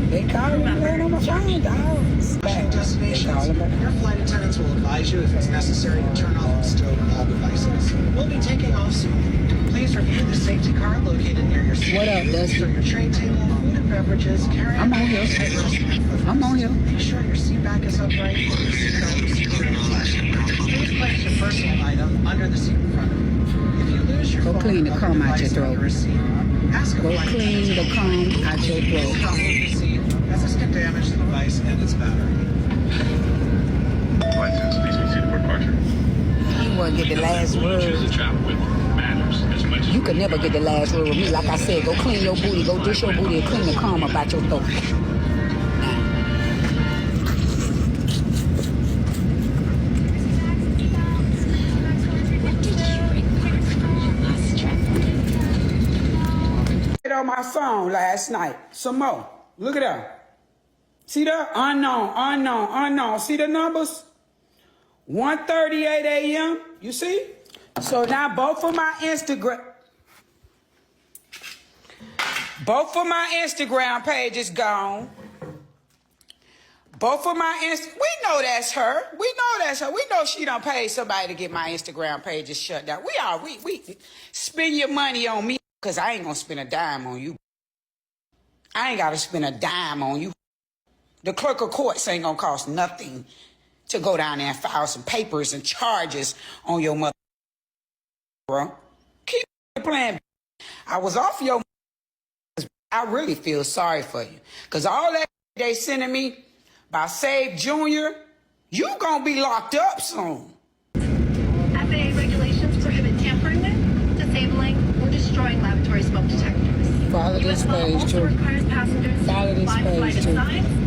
Speaker 1: They call me right on my phone, dogs.
Speaker 19: Destinations. Your flight attendants will advise you if it's necessary to turn off and stow all devices. We'll be taking off soon. Please review the safety card located near your seat.
Speaker 1: What up, Dusty?
Speaker 19: Your tray table, food and beverages, carry
Speaker 1: I'm on here. I'm on here.
Speaker 19: Make sure your seat back is upright. Please place your personal item under the seat in front of you. If you lose your
Speaker 1: Go clean the cum out your throat.
Speaker 19: Go
Speaker 1: clean the cum out your throat.
Speaker 19: As this can damage the device and its battery.
Speaker 8: License, please proceed to departure.
Speaker 1: You want to get the last word. You could never get the last word with me. Like I said, go clean your booty, go dish your booty, and clean the cum about your throat. On my phone last night. Some more. Look at that. See that? Unknown. See the numbers? 1:38 a.m. You see? So now both of my Instagram pages gone. We know that's her. We know she done paid somebody to get my Instagram pages shut down. We spend your money on me. Because I ain't going to spend a dime on you. I ain't got to spend a dime on you. The clerk of courts ain't going to cost nothing to go down there and file some papers and charges on your mother, bro. Keep playing. I was off your I really feel sorry for you. Because all that they sending me by Save Junior, you going to be locked up soon.
Speaker 18: FAA regulations prohibit tampering with, disabling, or destroying laboratory smoke detectors.
Speaker 1: Follow this page too. Follow this page too.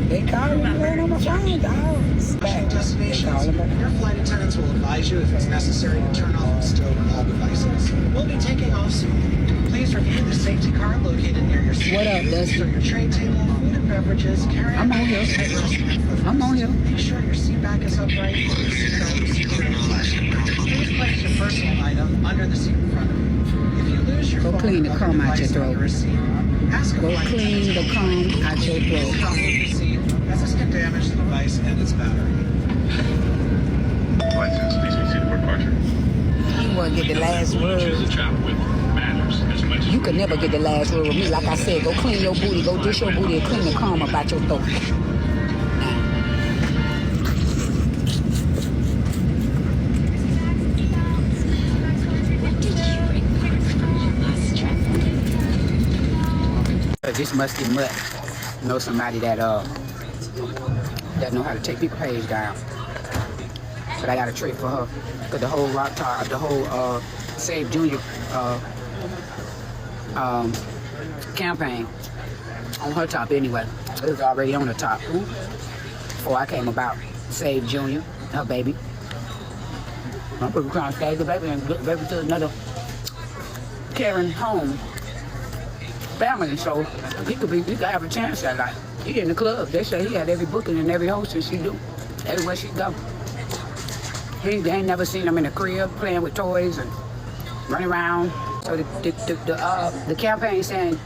Speaker 1: They call me right on my phone, dogs.
Speaker 19: Destinations. Your flight attendants will advise you if it's necessary to turn off and stow all devices. We'll be taking off soon. Please review the safety card located near your seat.
Speaker 1: What up, Dusty?
Speaker 19: Your tray table, food and beverages, carry
Speaker 1: I'm on here. I'm on here.
Speaker 19: Make sure your seat back is upright. Please place your personal item under the seat in front of you. If you lose your
Speaker 1: Go clean the cum out your throat.
Speaker 19: Go
Speaker 1: clean the cum out your throat.
Speaker 19: As this can damage the device and its battery.
Speaker 8: License, please proceed to departure.
Speaker 1: You want to get the last word. You could never get the last word with me. Like I said, go clean your booty, go dish your booty, and clean the cum about your throat. This must be mutt. Know somebody that know how to take people's page down. But I got a trick for her. Cause the whole Save Junior campaign on her top anyway. It was already on the top before I came about. Save Junior, her baby. I'm trying to save the baby and get the baby to another caring home. Family, so he could have a chance at life. He in the club. They say he had every booking and every hosting she do. Everywhere she go. They ain't never seen him in the crib playing with toys and running around. So the campaign saying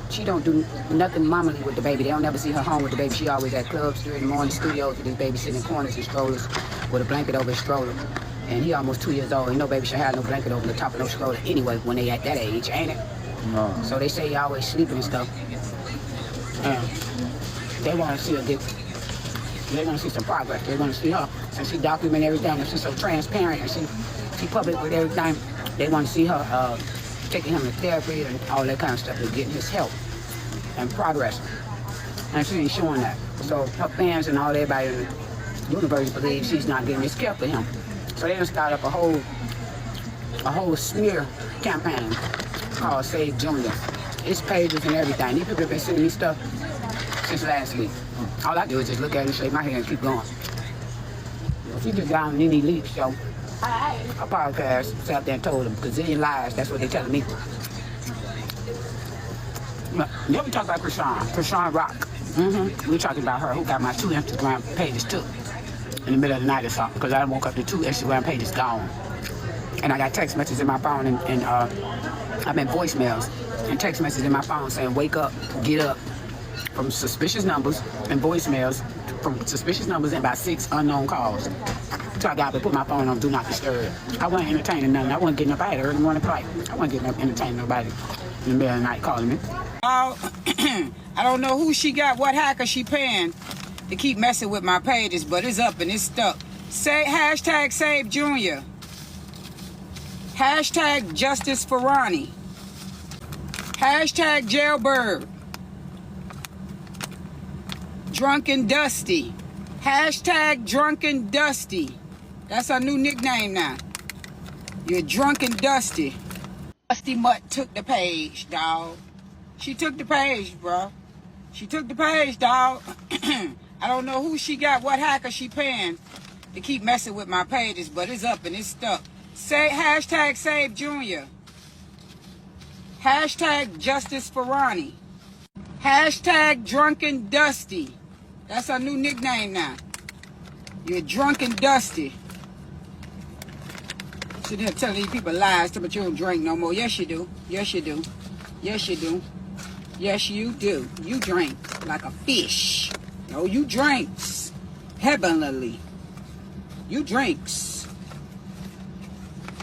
Speaker 1: she don't do nothing mommy with the baby. They don't never see her home with the baby. She always at clubs during the morning, studios with this baby sitting in corners and strollers with a blanket over his stroller. And he almost 2 years old. And no baby should have no blanket over the top of no stroller anyway when they at that age, ain't it? No. So they say he always sleeping and stuff. And they want to see her get. They want to see some progress. They want to see her, and she document everything. And she's so transparent, and she public with everything. They want to see her taking him to therapy and all that kind of stuff to getting his help and progress. And she ain't showing that. So her fans and all everybody in the universe believe she's not getting his care for him. So they done start up a whole smear campaign called Save Junior. It's pages and everything. These people have been sending me stuff since last week. All I do is just look at it and shake my head and keep going. She just got on Nene Leak's show. A podcast sat there and told them gazillion lies. That's what they telling me. Then we talk about Chrisean Rock. We're talking about her who got my 2 Instagram pages too. In the middle of the night or something, because I woke up to 2 Instagram pages gone. And I got text messages in my phone and I've been voicemails and text messages in my phone saying, wake up, get up, from suspicious numbers and voicemails from suspicious numbers and about 6 unknown calls. So I got to put my phone on Do Not Disturb. I wasn't entertaining nothing. I wasn't getting up out of early morning flight. I wasn't getting up entertaining nobody in the middle of the night calling me.
Speaker 20: I don't know who she got, what hacker she paying to keep messing with my pages, but it's up and it's stuck. Say hashtag Save Junior. Hashtag Justice for Ronnie. Hashtag Jailbird. Drunken Dusty. Hashtag Drunken Dusty. That's our new nickname now. You're Drunken Dusty. Dusty Mutt took the page, dog. She took the page, bro. She took the page, dog. I don't know who she got, what hacker she paying to keep messing with my pages, but it's up and it's stuck. Say hashtag Save Junior. Hashtag Justice for Ronnie. Hashtag Drunken Dusty. That's our new nickname now. You're Drunken Dusty. Sitting here telling these people lies, but you don't drink no more. Yes, you do. Yes, you do. Yes, you do. Yes, you do. You drink like a fish. No, you drinks heavenly. You drinks.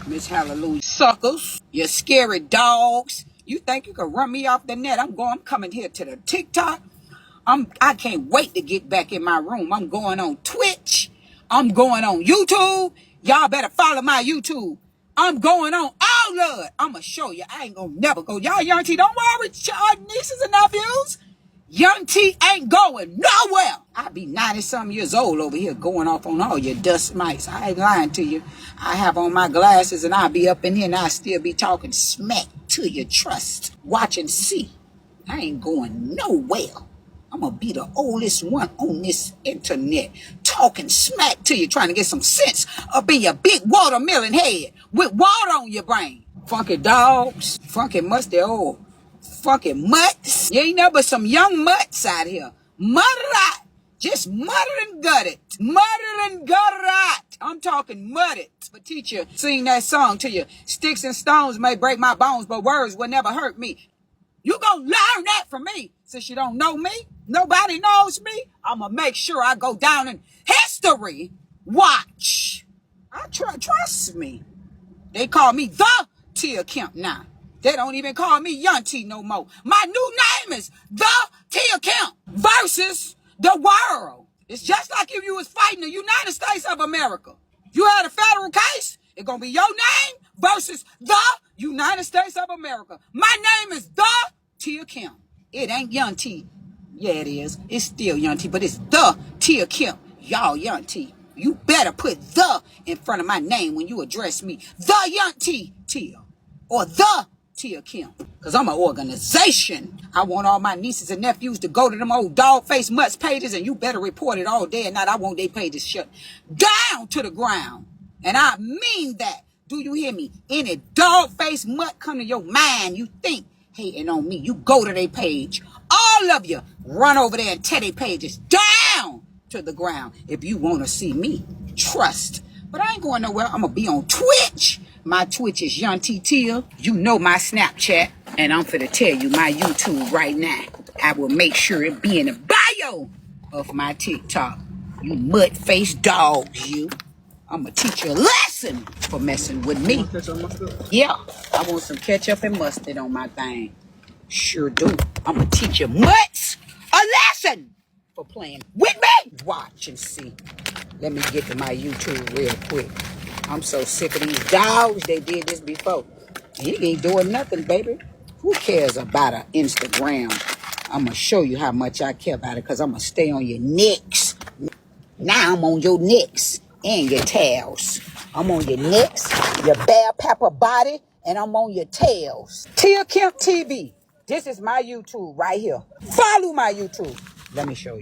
Speaker 20: Miss Hallelujah. Suckers. You scary dogs. You think you can run me off the net? I'm coming here to the TikTok. I can't wait to get back in my room. I'm going on Twitch. I'm going on YouTube. Y'all better follow my YouTube. I'm going on all of it. I'm going to show you. I ain't going to never go. Y'all young T, don't worry, y'all nieces and nephews. Young T ain't going nowhere. I be 90-something years old over here going off on all your dust mites. I ain't lying to you. I have on my glasses and I'll be up in here and I'll still be talking smack to your trust. Watch and see. I ain't going nowhere. I'm going to be the oldest one on this internet talking smack to you, trying to get some sense up in your big watermelon head with water on your brain. Funky dogs, funky musty old, funky mutts. You ain't never some young mutts out here. Mutter out. Just mutter and gut it. Mutter and gut it out. I'm talking mud it. But teacher, sing that song to you. Sticks and stones may break my bones, but words will never hurt me. You gonna learn that from me. Since you don't know me, nobody knows me, I'm gonna make sure I go down in history. Watch. Trust me. They call me the Tia Kemp now. They don't even call me Young T no more. My new name is the Tia Kemp versus the world. It's just like if you was fighting the United States of America. You had a federal case, it's gonna be your name versus the United States of America. My name is the Tia Kemp. It ain't Young T. Yeah, it is. It's still Young T, but it's the Tia Kemp. Y'all Young T. You better put the in front of my name when you address me. The Young T. Tia. Or the Tia Kemp. Because I'm an organization. I want all my nieces and nephews to go to them old dog-faced mutts pages, and you better report it all day and night. I want their pages shut down to the ground. And I mean that. Do you hear me? Any dog-faced mutt come to your mind, you think hating on me, you go to their page. All of you run over there and tear their pages down to the ground if you want to see me. Trust. But I ain't going nowhere. I'm going to be on Twitch My Twitch is Yanti Tia. You know my Snapchat. And I'm finna tell you my YouTube right now. I will make sure it be in the bio of my TikTok. You mud-faced dogs, you. I'm gonna teach you a lesson for messing with me. Yeah, I want some ketchup and mustard on my thing. Sure do. I'm gonna teach you mutts a lesson for playing with me. Watch and see. Let me get to my YouTube real quick. I'm so sick of these dogs. They did this before. You ain't doing nothing, baby. Who cares about an Instagram? I'm going to show you how much I care about it because I'm going to stay on your necks. Now I'm on your necks and your tails. I'm on your necks, your bell pepper body, and I'm on your tails. Tia Kemp TV. This is my YouTube right here. Follow my YouTube. Let me show you.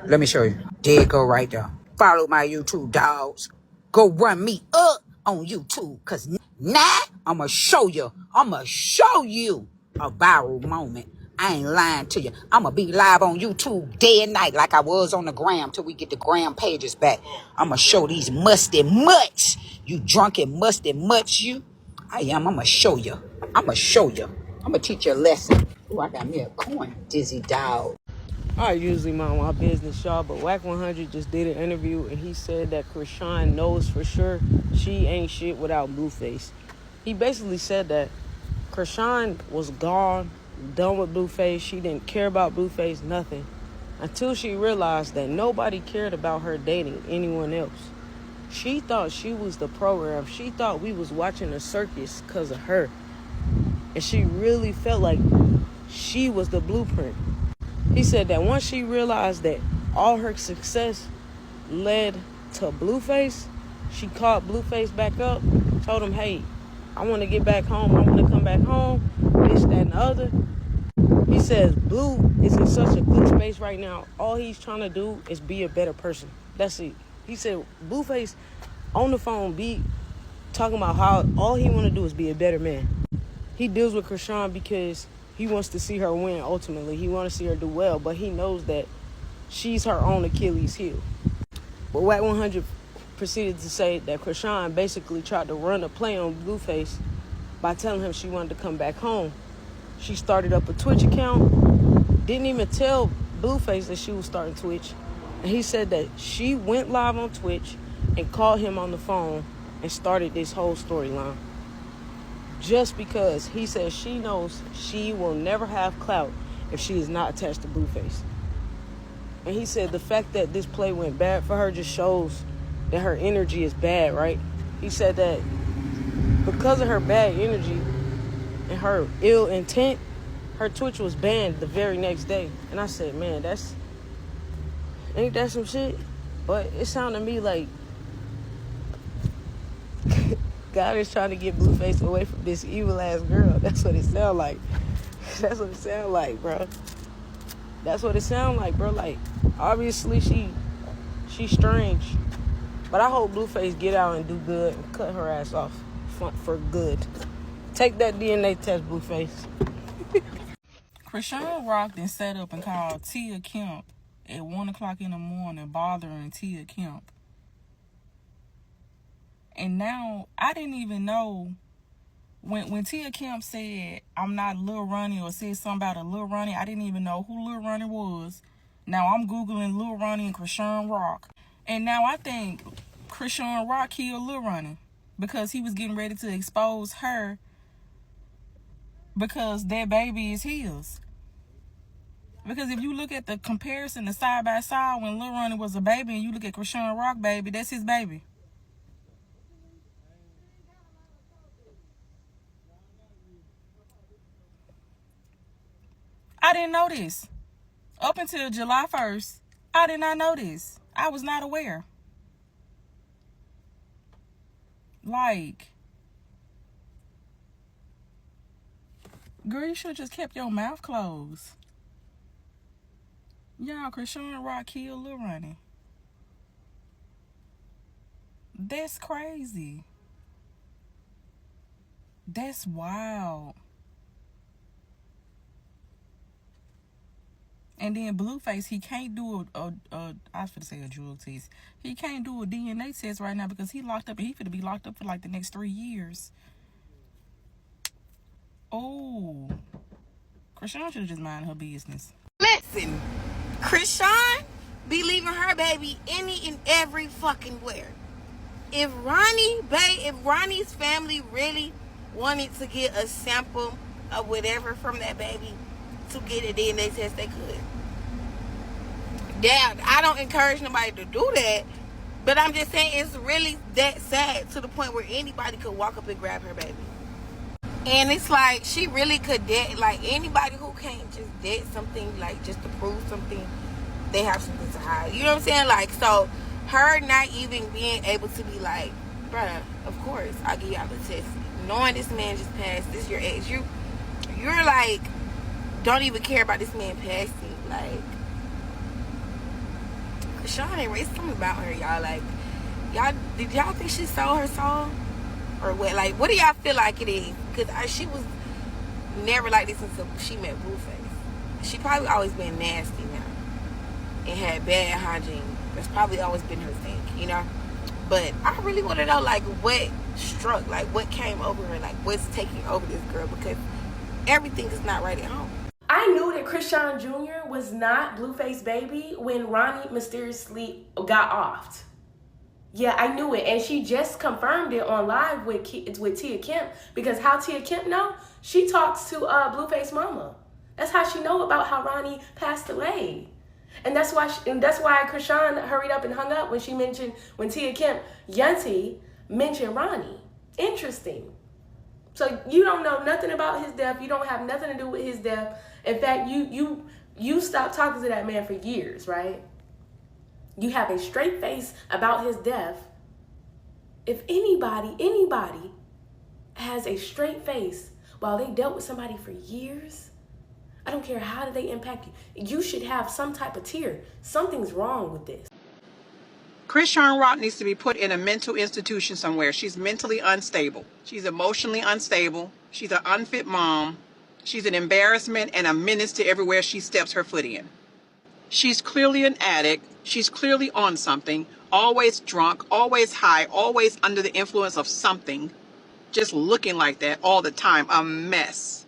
Speaker 20: Let me show you. There you go right there. Follow my YouTube, dogs. Go run me up on YouTube. Because now I'm going to show you. I'm going to show you a viral moment. I ain't lying to you. I'm going to be live on YouTube day and night like I was on the gram till we get the gram pages back. I'm going to show these musty mutts. You drunken musty mutts, you. I am. I'm going to show you. I'm going to show you. I'm going to teach you a lesson. Ooh, I got me a coin, dizzy dog.
Speaker 21: I usually mind my business, y'all, but Whack 100 just did an interview and he said that Chrisean knows for sure she ain't shit without Blueface. He basically said that Chrisean was gone, done with Blueface. She didn't care about Blueface, nothing, until she realized that nobody cared about her dating anyone else. She thought she was the program. She thought we was watching a circus because of her. And she really felt like she was the blueprint. He said that once she realized that all her success led to Blueface, she called Blueface back up, told him, hey, I want to get back home. I want to come back home, this, that, and the other. He says Blue is in such a good space right now. All he's trying to do is be a better person. That's it. He said Blueface on the phone be talking about how all he want to do is be a better man. He deals with Chrisean because he wants to see her win ultimately. He wants to see her do well, but he knows that she's her own Achilles heel. But Wack 100 proceeded to say that Chrisean basically tried to run a play on Blueface by telling him she wanted to come back home. She started up a Twitch account, didn't even tell Blueface that she was starting Twitch. And he said that she went live on Twitch and called him on the phone and started this whole storyline. Just because he says she knows she will never have clout if she is not attached to Blueface. And he said the fact that this play went bad for her just shows that her energy is bad, right? He said that because of her bad energy and her ill intent, her Twitch was banned the very next day. And I said, man, ain't that some shit? But it sounded to me like God is trying to get Blueface away from this evil ass girl. That's what it sound like. That's what it sound like, bro. That's what it sound like, bro. Like, obviously she's strange. But I hope Blueface get out and do good and cut her ass off for good. Take that DNA test, Blueface.
Speaker 22: Chrisean Rock then set up and called Tia Kemp at 1 o'clock in the morning, bothering Tia Kemp. And now, I didn't even know, when Tia Kemp said, I'm not Lil Ronny, or said something about a Lil Ronny, I didn't even know who Lil Ronny was. Now I'm Googling Lil Ronny and Chrisean Rock. And now I think Chrisean Rock killed Lil Ronny because he was getting ready to expose her because that baby is his. Because if you look at the comparison, the side by side, when Lil Ronny was a baby and you look at Chrisean Rock baby, that's his baby. I didn't know this. Up until July 1st, I did not know this. I was not aware. Like, girl, you should have just kept your mouth closed. Y'all, Chrisean Rock killed Lil Ronny. That's crazy. That's wild. And then Blueface, he can't do I was finna say a drug test. He can't do a DNA test right now because he locked up, and he finna be locked up for like the next 3 years. Oh, Chrisean should have just minded her business.
Speaker 6: Listen, Chrisean be leaving her baby any and every fucking where. If Ronnie's family really wanted to get a sample of whatever from that baby to get a DNA test, they could. Yeah, I don't encourage nobody to do that, but I'm just saying it's really that sad to the point where anybody could walk up and grab her baby. And it's like she really could like anybody who can't just dead something, like just to prove something, they have something to hide. You know what I'm saying? Like, so her not even being able to be like, bruh, of course I'll give y'all the test, knowing this man just passed, this your ex, you're like, don't even care about this man passing. Like, Chrisean ain't raised something about her, y'all. Like, did y'all think she sold her soul? Or what? Like, what do y'all feel like it is? Because she was never like this until she met Blueface. She probably always been nasty now and had bad hygiene. That's probably always been her thing, you know? But I really want to know, like, what struck, like, what came over her, like, what's taking over this girl, because everything is not right at home.
Speaker 7: I knew that Chrisean Jr. was not Blueface baby when Ronny mysteriously got offed. Yeah, I knew it, and she just confirmed it on live with Tia Kemp, because how Tia Kemp know? She talks to Blueface mama. That's how she know about how Ronny passed away, and that's why Chrisean hurried up and hung up when Tia Kemp Yanti mentioned Ronny. Interesting. So you don't know nothing about his death. You don't have nothing to do with his death. In fact, you stopped talking to that man for years, right? You have a straight face about his death. If anybody has a straight face while they dealt with somebody for years, I don't care how did they impact you, you should have some type of tear. Something's wrong with this.
Speaker 10: Chrisean Rock needs to be put in a mental institution somewhere. She's mentally unstable. She's emotionally unstable. She's an unfit mom. She's an embarrassment and a menace to everywhere she steps her foot in. She's clearly an addict. She's clearly on something. Always drunk, always high, always under the influence of something. Just looking like that all the time. A mess.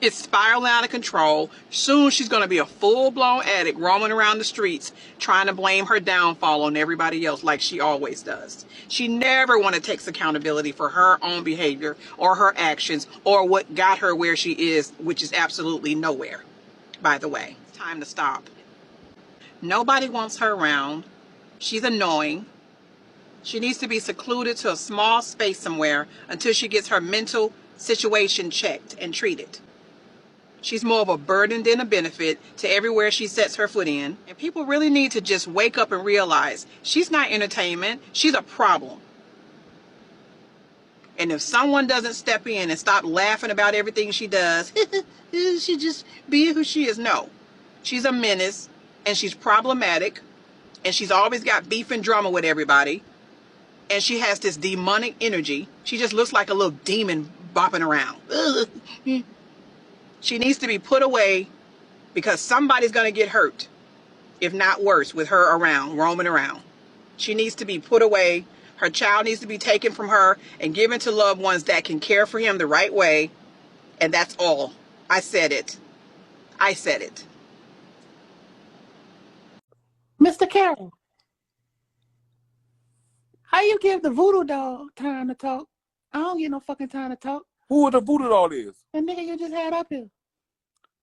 Speaker 10: It's spiraling out of control. Soon she's going to be a full-blown addict roaming around the streets trying to blame her downfall on everybody else like she always does. She never takes accountability for her own behavior or her actions or what got her where she is, which is absolutely nowhere, by the way. It's time to stop. Nobody wants her around. She's annoying. She needs to be secluded to a small space somewhere until she gets her mental situation checked and treated. She's more of a burden than a benefit to everywhere she sets her foot in. And people really need to just wake up and realize she's not entertainment. She's a problem. And if someone doesn't step in and stop laughing about everything she does, she just be who she is. No, she's a menace and she's problematic and she's always got beef and drama with everybody. And she has this demonic energy. She just looks like a little demon bopping around. She needs to be put away because somebody's going to get hurt, if not worse, with her around, roaming around. She needs to be put away. Her child needs to be taken from her and given to loved ones that can care for him the right way. And that's all. I said it. I said it.
Speaker 2: Mr. Carroll, how you give the voodoo doll time to talk? I don't get no fucking time to talk.
Speaker 23: Who the voodoo doll is?
Speaker 2: The nigga you just had up here.